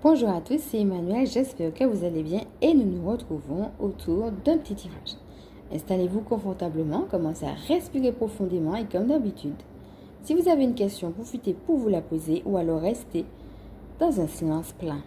Bonjour à tous, c'est Emmanuel, j'espère que vous allez bien et nous nous retrouvons autour d'un petit tirage. Installez-vous confortablement, commencez à respirer profondément et comme d'habitude. Si vous avez une question, profitez pour vous la poser ou alors restez dans un silence plein.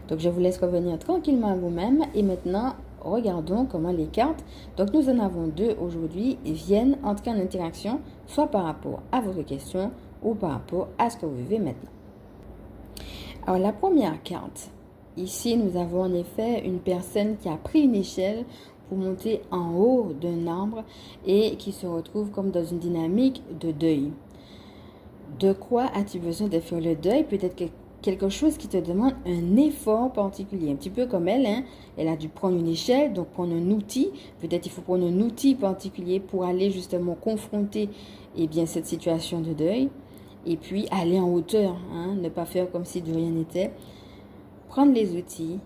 Donc je vous laisse revenir tranquillement à vous-même et maintenant regardons comment les cartes, donc nous en avons deux aujourd'hui, viennent entrer en interaction soit par rapport à votre question ou par rapport à ce que vous vivez maintenant. Alors la première carte, ici nous avons en effet une personne qui a pris une échelle pour monter en haut d'un arbre et qui se retrouve comme dans une dynamique de deuil. De quoi as-tu besoin de faire le deuil? Peut-être quelque chose qui te demande un effort particulier. Un petit peu comme elle, hein? Elle a dû prendre une échelle, donc prendre un outil. Peut-être il faut prendre un outil particulier pour aller justement confronter cette situation de deuil. Et puis aller en hauteur, hein? Ne pas faire comme si de rien n'était. Prendre les outils,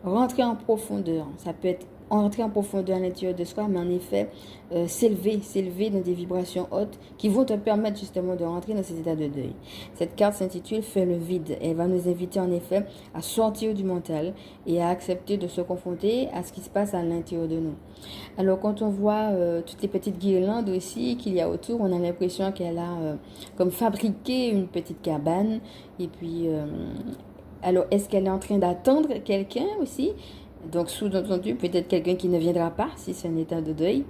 rentrer en profondeur. Ça peut être entrer en profondeur à l'intérieur de soi, mais en effet, s'élever dans des vibrations hautes qui vont te permettre justement de rentrer dans cet état de deuil. Cette carte s'intitule Fais le vide. Elle va nous inviter en effet à sortir du mental et à accepter de se confronter à ce qui se passe à l'intérieur de nous. Alors quand on voit toutes les petites guirlandes aussi qu'il y a autour, on a l'impression qu'elle a comme fabriqué une petite cabane et puis... alors, est-ce qu'elle est en train d'attendre quelqu'un aussi? Donc, sous-entendu, peut-être quelqu'un qui ne viendra pas si c'est un état de deuil.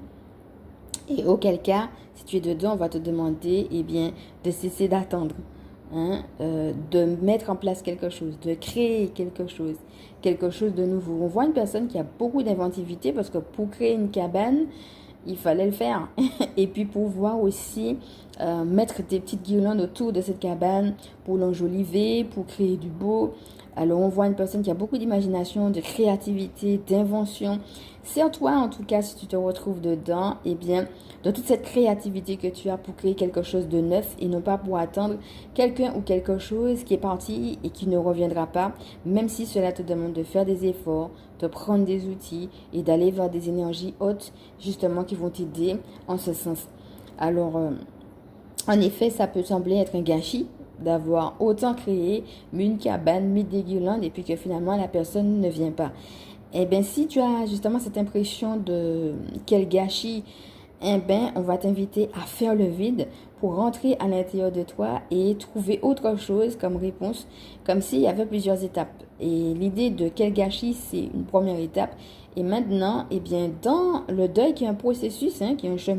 Et auquel cas, si tu es dedans, on va te demander de cesser d'attendre, hein, de mettre en place quelque chose, de créer quelque chose de nouveau. On voit une personne qui a beaucoup d'inventivité parce que pour créer une cabane, il fallait le faire. Et puis pouvoir aussi mettre des petites guirlandes autour de cette cabane pour l'enjoliver, pour créer du beau. Alors on voit une personne qui a beaucoup d'imagination, de créativité, d'invention. Serre-toi en tout cas si tu te retrouves dedans, de toute cette créativité que tu as pour créer quelque chose de neuf et non pas pour attendre quelqu'un ou quelque chose qui est parti et qui ne reviendra pas, même si cela te demande de faire des efforts, de prendre des outils et d'aller vers des énergies hautes justement qui vont t'aider en ce sens. Alors, en effet, ça peut sembler être un gâchis d'avoir autant créé, mis une cabane, mis des guirlandes et puis que finalement la personne ne vient pas. Eh bien, si tu as justement cette impression de quel gâchis, on va t'inviter à faire le vide pour rentrer à l'intérieur de toi et trouver autre chose comme réponse, comme s'il y avait plusieurs étapes. Et l'idée de quel gâchis, c'est une première étape. Et maintenant, dans le deuil qui est un processus, qui est un chemin,